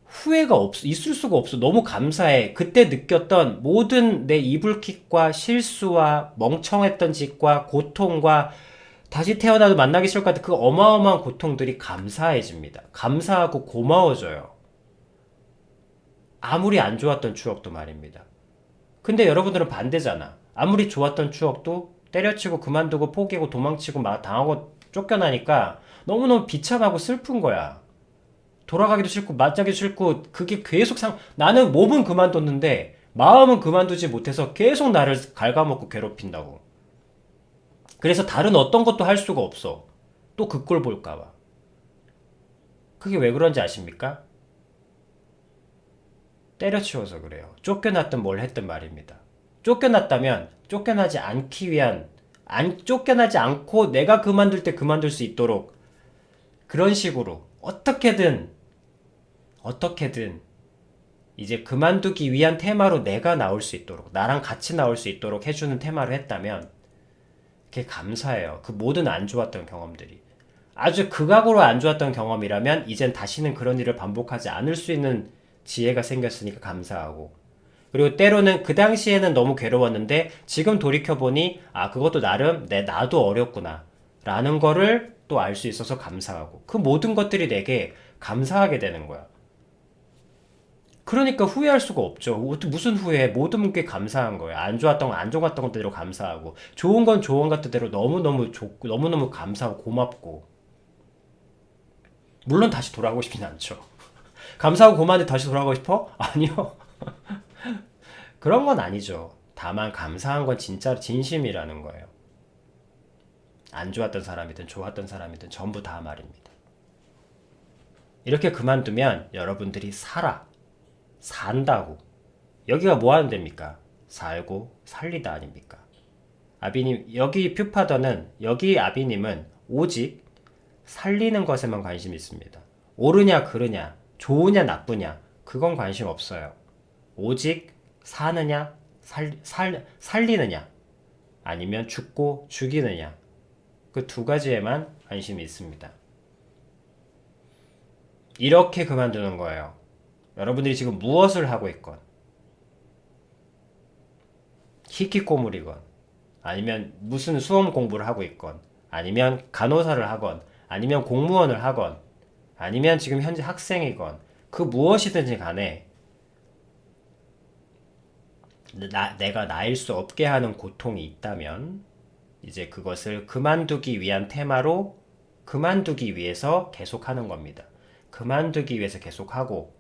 후회가 있을 수가 없어. 너무 감사해. 그때 느꼈던 모든 내 이불킥과 실수와 멍청했던 짓과 고통과 다시 태어나도 만나기 싫을 것 같은 그 어마어마한 고통들이 감사해집니다. 감사하고 고마워져요. 아무리 안 좋았던 추억도 말입니다. 근데 여러분들은 반대잖아. 아무리 좋았던 추억도 때려치고 그만두고 포기하고 도망치고 막 당하고 쫓겨나니까 너무너무 비참하고 슬픈 거야. 돌아가기도 싫고 맞자기도 싫고 그게 계속 나는 몸은 그만뒀는데 마음은 그만두지 못해서 계속 나를 갉아먹고 괴롭힌다고. 그래서 다른 어떤 것도 할 수가 없어. 또 그 꼴 볼까봐. 그게 왜 그런지 아십니까? 때려치워서 그래요. 쫓겨났든 뭘 했든 말입니다. 쫓겨났다면 쫓겨나지 않고 내가 그만둘 때 그만둘 수 있도록 그런 식으로 어떻게든 이제 그만두기 위한 테마로 내가 나올 수 있도록 나랑 같이 나올 수 있도록 해주는 테마로 했다면 그게 감사해요. 그 모든 안 좋았던 경험들이. 아주 극악으로 안 좋았던 경험이라면 이젠 다시는 그런 일을 반복하지 않을 수 있는 지혜가 생겼으니까 감사하고 그리고 때로는 그 당시에는 너무 괴로웠는데 지금 돌이켜보니 그것도 나름 나도 어렵구나 라는 거를 또 알 수 있어서 감사하고 그 모든 것들이 내게 감사하게 되는 거야. 그러니까 후회할 수가 없죠. 무슨 후회? 모든 게 감사한 거예요. 안 좋았던 것대로 감사하고 좋은 건 좋은 것대로 너무너무 좋고 너무너무 감사하고 고맙고 물론 다시 돌아가고 싶진 않죠. 감사하고 고마운데 다시 돌아가고 싶어? 아니요. 그런 건 아니죠. 다만 감사한 건 진짜 진심이라는 거예요. 안 좋았던 사람이든 좋았던 사람이든 전부 다 말입니다. 이렇게 그만두면 여러분들이 산다고. 여기가 뭐 하는 데입니까? 살고 살리다 아닙니까? 아비님, 여기 아비님은 오직 살리는 것에만 관심이 있습니다. 옳으냐, 그르냐, 좋으냐, 나쁘냐, 그건 관심 없어요. 오직 사느냐, 살리느냐, 아니면 죽고 죽이느냐, 그 두 가지에만 관심이 있습니다. 이렇게 그만두는 거예요. 여러분들이 지금 무엇을 하고 있건, 히키코모리건, 아니면 무슨 수험 공부를 하고 있건, 아니면 간호사를 하건, 아니면 공무원을 하건, 아니면 지금 현재 학생이건, 그 무엇이든지 간에 내가 나일 수 없게 하는 고통이 있다면 이제 그것을 그만두기 위한 테마로 그만두기 위해서 계속하는 겁니다. 그만두기 위해서 계속하고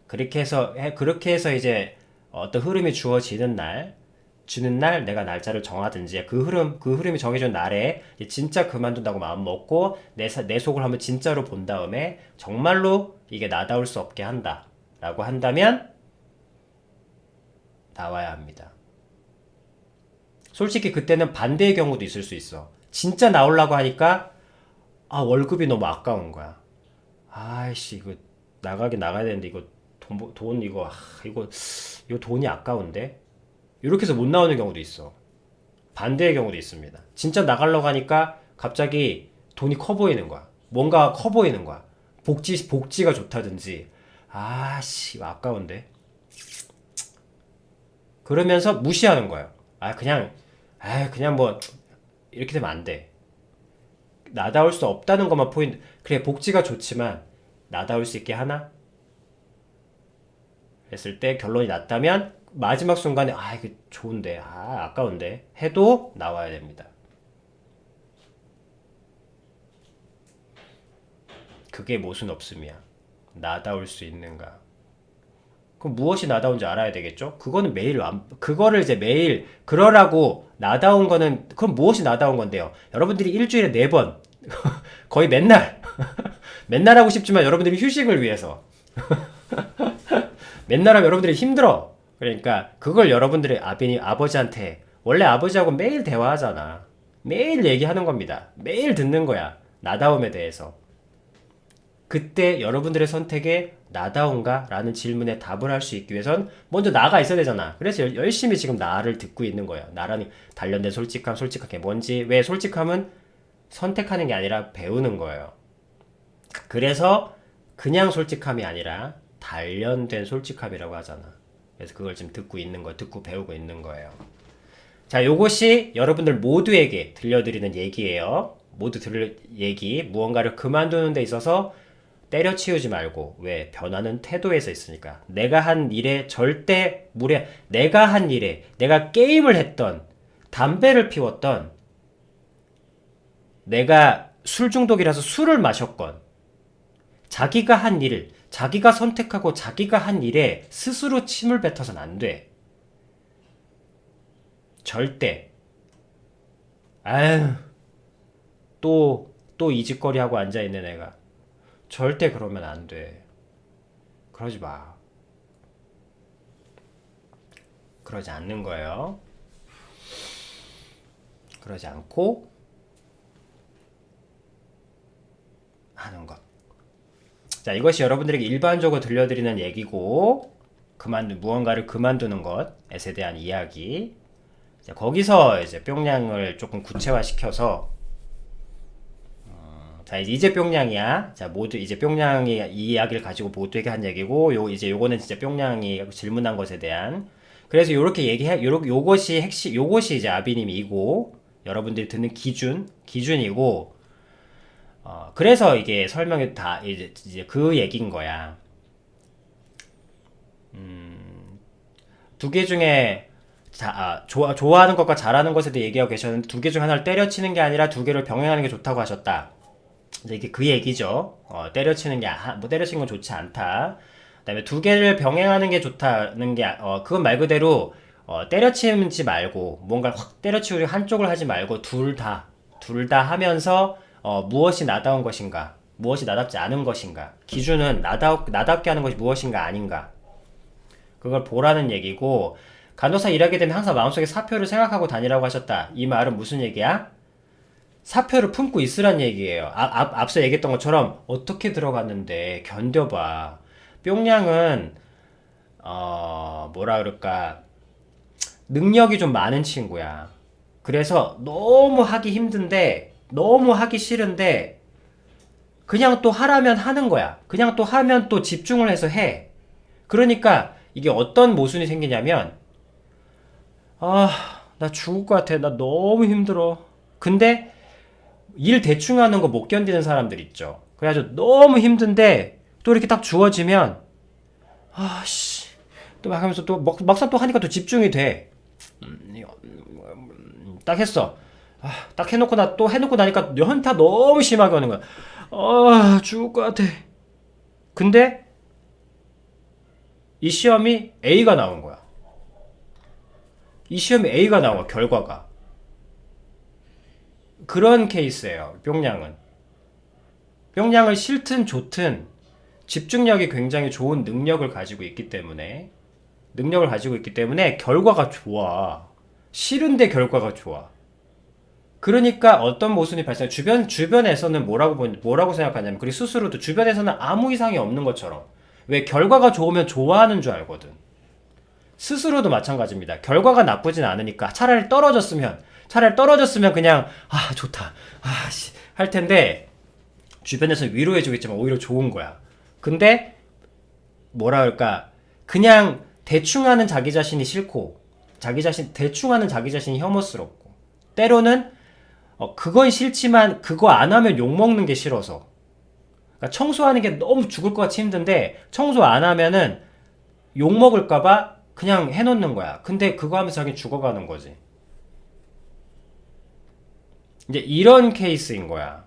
그렇게 해서 이제 어떤 흐름이 주는 날 내가 날짜를 정하든지 그 흐름이 정해준 날에 진짜 그만둔다고 마음 먹고 내 속을 한번 진짜로 본 다음에 정말로 이게 나다울 수 없게 한다 라고 한다면 나와야 합니다. 솔직히 그때는 반대의 경우도 있을 수 있어. 진짜 나오려고 하니까 월급이 너무 아까운 거야. 아이씨 이거 나가야 되는데 이거 돈 이거 돈이 아까운데 이렇게 해서 못 나오는 경우도 있어. 반대의 경우도 있습니다. 진짜 나가려고 하니까 갑자기 돈이 커 보이는 거야. 뭔가 커 보이는 거야. 복지가 좋다든지 이거 아까운데 그러면서 무시하는 거예요. 그냥 뭐 이렇게 되면 안 돼. 나다울 수 없다는 것만 포인트. 그래 복지가 좋지만 나다울 수 있게 하나? 했을 때 결론이 났다면 마지막 순간에 이거 좋은데 아까운데 해도 나와야 됩니다. 그게 모순 없음이야. 나다울 수 있는가? 그럼 무엇이 나다운지 알아야 되겠죠? 그거는 매일 그거를 이제 매일 그러라고 나다운 거는 그럼 무엇이 나다운 건데요? 여러분들이 일주일에 4번 거의 맨날 맨날 하고 싶지만 여러분들이 휴식을 위해서 맨날 하면 여러분들이 힘들어. 그러니까 그걸 여러분들이 아버지한테 원래 아버지하고 매일 대화하잖아. 매일 얘기하는 겁니다. 매일 듣는 거야. 나다움에 대해서. 그때 여러분들의 선택에 나다운가? 라는 질문에 답을 할 수 있기 위해선 먼저 나가 있어야 되잖아. 그래서 열심히 지금 나를 듣고 있는 거예요. 나랑 단련된 솔직함, 솔직한 게 뭔지. 왜 솔직함은 선택하는 게 아니라 배우는 거예요. 그래서 그냥 솔직함이 아니라 단련된 솔직함이라고 하잖아. 그래서 그걸 지금 듣고 있는 거, 듣고 배우고 있는 거예요. 자, 요것이 여러분들 모두에게 들려드리는 얘기예요. 모두 들을 얘기. 무언가를 그만두는 데 있어서 때려치우지 말고. 왜? 변화는 태도에서 있으니까. 내가 한 일에 절대 내가 한 일에 내가 게임을 했던, 담배를 피웠던, 내가 술 중독이라서 술을 마셨건, 자기가 한 일, 자기가 선택하고 자기가 한 일에 스스로 침을 뱉어서는 안 돼. 절대. 아유, 또 이 짓거리 하고 앉아있는 애가. 절대 그러면 안 돼. 그러지 마. 그러지 않는 거예요. 그러지 않고 하는 것. 자, 이것이 여러분들에게 일반적으로 들려드리는 얘기고, 무언가를 그만두는 것에 대한 이야기. 자, 거기서 이제 뿅냥을 조금 구체화시켜서, 자, 이제 뿅냥이야. 자, 모두 이제 뿅냥이 이 이야기를 가지고 모두에게 한 얘기고, 요거는 진짜 뿅냥이 질문한 것에 대한. 그래서 요것이 이제 아비님이고, 여러분들이 듣는 기준이고, 그래서 이게 설명이 다 이제 그 얘기인 거야. 두 개 중에 좋아하는 것과 잘하는 것에 대해 얘기하고 계셨는데 두 개 중 하나를 때려치는 게 아니라 두 개를 병행하는 게 좋다고 하셨다. 이제 이게 그 얘기죠. 때려치는 건 좋지 않다. 그다음에 두 개를 병행하는 게 좋다는 게 그건 말 그대로 때려치지 말고 뭔가를 확 때려치우려 한쪽을 하지 말고 둘 다 하면서 무엇이 나다운 것인가, 무엇이 나답지 않은 것인가, 기준은 나답게 하는 것이 무엇인가 아닌가, 그걸 보라는 얘기고, 간호사 일하게 되면 항상 마음속에 사표를 생각하고 다니라고 하셨다. 이 말은 무슨 얘기야? 사표를 품고 있으란 얘기예요. 앞서 얘기했던 것처럼 어떻게 들어갔는데 견뎌봐. 뿅냥은 뭐라 그럴까, 능력이 좀 많은 친구야. 그래서 너무 하기 힘든데, 너무 하기 싫은데 그냥 또 하라면 하는 거야. 그냥 또 하면 또 집중을 해서 해. 그러니까 이게 어떤 모순이 생기냐면, 나 죽을 것 같아. 나 너무 힘들어. 근데 일 대충 하는 거 못 견디는 사람들 있죠. 그래가지고 너무 힘든데 또 이렇게 딱 주어지면 또 막 하면서 또 막상 또 하니까 또 집중이 돼. 딱 했어. 딱 해놓고 나니까 현타 너무 심하게 오는 거야. 죽을 것 같아. 근데 이 시험이 A가 나온 거야. 이 시험이 A가 나온 거야, 결과가. 그런 케이스예요, 뿅냥은. 뿅냥을 싫든 좋든 집중력이 굉장히 좋은 능력을 가지고 있기 때문에 결과가 좋아. 싫은데 결과가 좋아. 그러니까 어떤 모순이 발생, 주변에서는 뭐라고 생각하냐면, 그리고 스스로도 주변에서는 아무 이상이 없는 것처럼, 왜 결과가 좋으면 좋아하는 줄 알거든. 스스로도 마찬가지입니다. 결과가 나쁘진 않으니까 차라리 떨어졌으면 그냥 좋다 할 텐데, 주변에서는 위로해주겠지만 오히려 좋은 거야. 근데 뭐라 그럴까, 그냥 대충 하는 자기 자신이 싫고, 대충 하는 자기 자신이 혐오스럽고, 때로는 그건 싫지만 그거 안 하면 욕먹는 게 싫어서, 그러니까 청소하는 게 너무 죽을 것 같이 힘든데 청소 안 하면은 욕먹을까봐 그냥 해놓는 거야. 근데 그거 하면서 자기 죽어가는 거지. 이제 이런 케이스인 거야.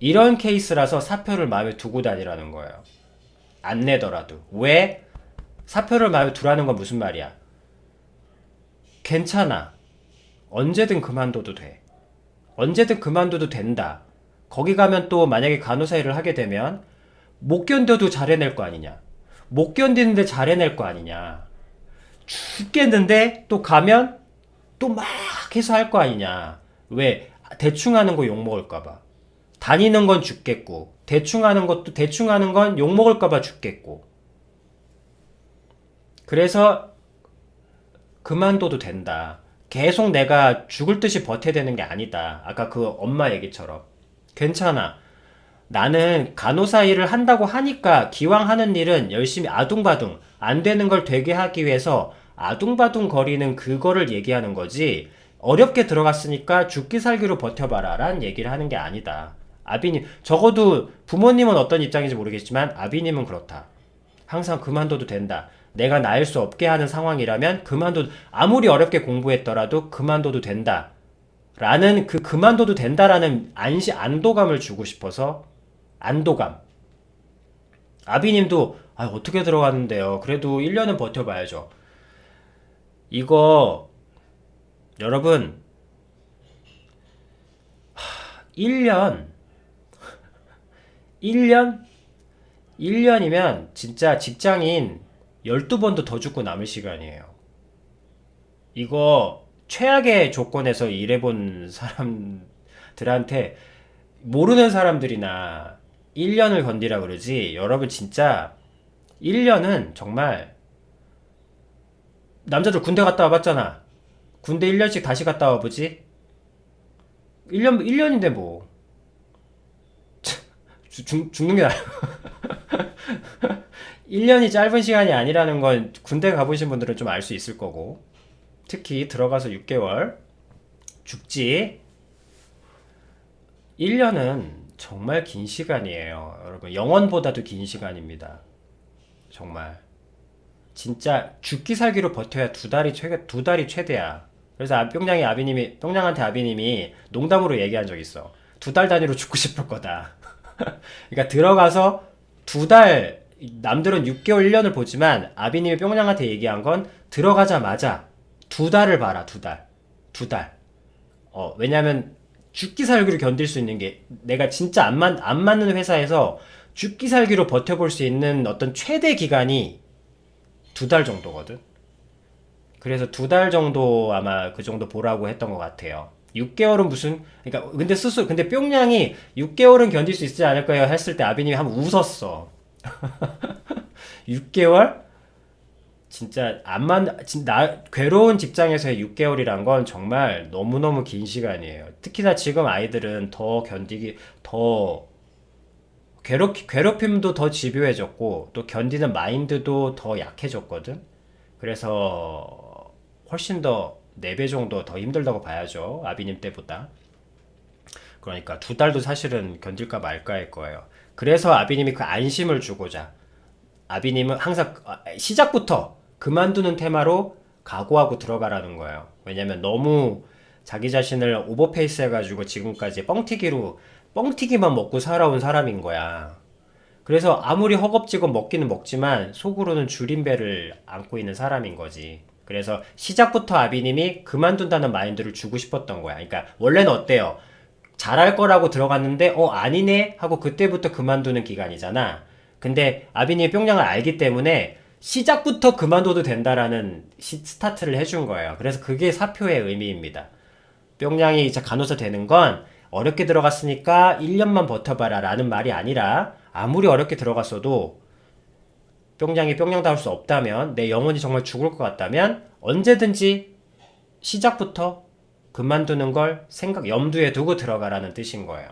이런 케이스라서 사표를 마음에 두고 다니라는 거예요. 안 내더라도. 왜? 사표를 마음에 두라는 건 무슨 말이야? 괜찮아. 언제든 그만둬도 돼. 언제든 그만둬도 된다. 거기 가면 또 만약에 간호사 일을 하게 되면 못 견뎌도 잘해낼 거 아니냐. 못 견디는데 잘해낼 거 아니냐. 죽겠는데 또 가면 또 막 해서 할 거 아니냐. 왜? 대충 하는 거 욕먹을까봐. 다니는 건 죽겠고, 대충 하는 것도 대충 하는 건 욕먹을까봐 죽겠고. 그래서 그만둬도 된다. 계속 내가 죽을 듯이 버텨야 되는 게 아니다. 아까 그 엄마 얘기처럼. 괜찮아. 나는 간호사 일을 한다고 하니까 기왕 하는 일은 열심히 아둥바둥 안 되는 걸 되게 하기 위해서 아둥바둥 거리는 그거를 얘기하는 거지. 어렵게 들어갔으니까 죽기 살기로 버텨봐라 라는 얘기를 하는 게 아니다. 아비님, 적어도 부모님은 어떤 입장인지 모르겠지만 아비님은 그렇다. 항상 그만둬도 된다. 내가 나을 수 없게 하는 상황이라면 아무리 어렵게 공부했더라도 그만둬도 된다. 라는 그 그만둬도 된다라는 안도감을 주고 싶어서 안도감. 아비님도 어떻게 들어갔는데요. 그래도 1년은 버텨봐야죠. 이거 여러분 1년 1년이면 진짜 직장인 12번도 더 죽고 남을 시간이에요. 이거 최악의 조건에서 일해본 사람들한테 모르는 사람들이나 1년을 건디라 그러지. 여러분 진짜 1년은 정말 남자들 군대 갔다 와봤잖아. 군대 1년씩 다시 갔다 와보지. 1년인데 뭐 죽는 게 나아요. 1년이 짧은 시간이 아니라는 건 군대 가보신 분들은 좀 알 수 있을 거고, 특히 들어가서 6개월 죽지. 1년은 정말 긴 시간이에요. 여러분, 영원보다도 긴 시간입니다. 정말. 진짜 죽기 살기로 버텨야 두 달이 최대야. 그래서 뿅냥한테 아비님이 농담으로 얘기한 적 있어. 2달 단위로 죽고 싶을 거다. 그러니까 들어가서 2달, 남들은 6개월 1년을 보지만 아비님이 뿅냥한테 얘기한 건 들어가자마자 2달을 봐라. 2달. 왜냐면 죽기 살기로 견딜 수 있는 게, 내가 진짜 안 맞는 회사에서 죽기 살기로 버텨볼 수 있는 어떤 최대 기간이 2달 정도거든. 그래서 2달 정도 아마 그 정도 보라고 했던 것 같아요. 6개월은 그러니까 근데 뿅냥이 6개월은 견딜 수 있지 않을까요? 했을 때 아비님이 한번 웃었어. 6개월? 진짜 괴로운 직장에서의 6개월이란 건 정말 너무너무 긴 시간이에요. 특히나 지금 아이들은 더 괴롭힘도 더 집요해졌고, 또 견디는 마인드도 더 약해졌거든. 그래서 훨씬 더 4배 정도 더 힘들다고 봐야죠. 아비님 때보다. 그러니까 2달도 사실은 견딜까 말까일 거예요. 그래서 아비님이 그 안심을 주고자, 아비님은 항상 시작부터 그만두는 테마로 각오하고 들어가라는 거예요. 왜냐면 너무 자기 자신을 오버페이스 해가지고 지금까지 뻥튀기만 먹고 살아온 사람인 거야. 그래서 아무리 허겁지겁 먹기는 먹지만 속으로는 줄임배를 안고 있는 사람인 거지. 그래서 시작부터 아비님이 그만둔다는 마인드를 주고 싶었던 거야. 그러니까 원래는 어때요? 잘할 거라고 들어갔는데 아니네 하고 그때부터 그만두는 기간이잖아. 근데 아비님이 뿅냥을 알기 때문에 시작부터 그만둬도 된다라는 스타트를 해준 거예요. 그래서 그게 사표의 의미입니다. 뿅냥이 이제 간호사 되는 건 어렵게 들어갔으니까 1년만 버텨봐라 라는 말이 아니라, 아무리 어렵게 들어갔어도 뿅냥이 뿅냥다울 수 없다면, 내 영혼이 정말 죽을 것 같다면 언제든지 시작부터 그만두는 걸 염두에 두고 들어가라는 뜻인 거예요.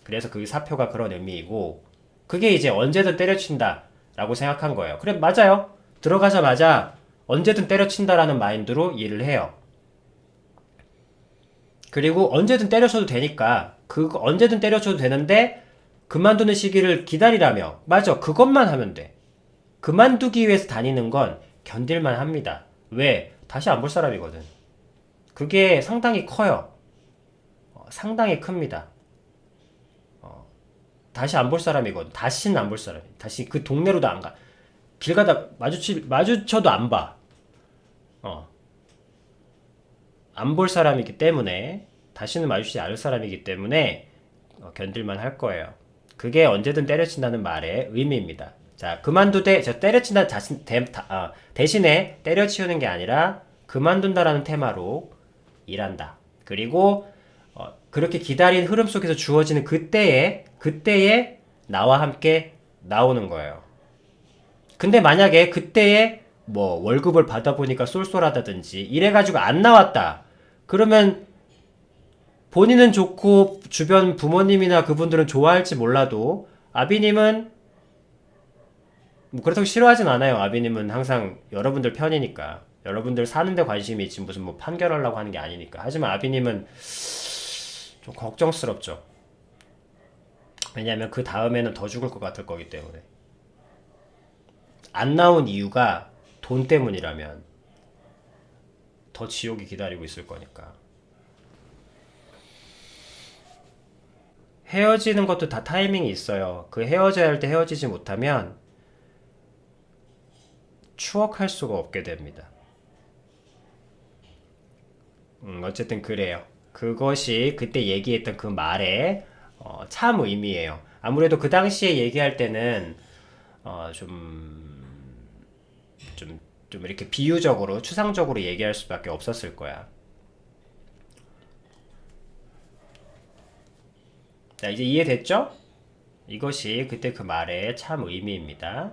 그래서 그 사표가 그런 의미이고, 그게 이제 언제든 때려친다 라고 생각한 거예요. 그래, 맞아요. 들어가자마자 언제든 때려친다라는 마인드로 일을 해요. 그리고 언제든 때려쳐도 되니까, 언제든 때려쳐도 되는데 그만두는 시기를 기다리라며. 맞아, 그것만 하면 돼. 그만두기 위해서 다니는 건 견딜만 합니다. 왜? 다시 안 볼 사람이거든. 그게 상당히 커요. 상당히 큽니다. 다시 안 볼 사람이거든. 다시는 안 볼 사람이. 다시 그 동네로도 안 가. 길 가다 마주쳐도 안 봐. 어. 안 볼 사람이기 때문에, 다시는 마주치지 않을 사람이기 때문에, 견딜만 할 거예요. 그게 언제든 때려친다는 말의 의미입니다. 자, 그만두되, 때려친다 대신에 때려치우는 게 아니라, 그만둔다라는 테마로 일한다. 그리고, 그렇게 기다린 흐름 속에서 주어지는 그때에 나와 함께 나오는 거예요. 근데 만약에 그때에 뭐 월급을 받아보니까 쏠쏠하다든지 이래가지고 안 나왔다. 그러면 본인은 좋고 주변 부모님이나 그분들은 좋아할지 몰라도 아비님은 뭐 그렇다고 싫어하진 않아요. 아비님은 항상 여러분들 편이니까. 여러분들 사는데 관심이 있지 무슨 뭐 판결하려고 하는 게 아니니까. 하지만 아비님은 좀 걱정스럽죠. 왜냐하면 그 다음에는 더 죽을 것 같을 거기 때문에. 안 나온 이유가 돈 때문이라면 더 지옥이 기다리고 있을 거니까. 헤어지는 것도 다 타이밍이 있어요. 그 헤어져야 할 때 헤어지지 못하면 추억할 수가 없게 됩니다. 어쨌든 그래요. 그것이 그때 얘기했던 그 말의 참 의미예요. 아무래도 그 당시에 얘기할 때는 어, 좀, 좀 이렇게 비유적으로, 추상적으로 얘기할 수밖에 없었을 거야. 자, 이제 이해됐죠? 이것이 그때 그 말의 참 의미입니다.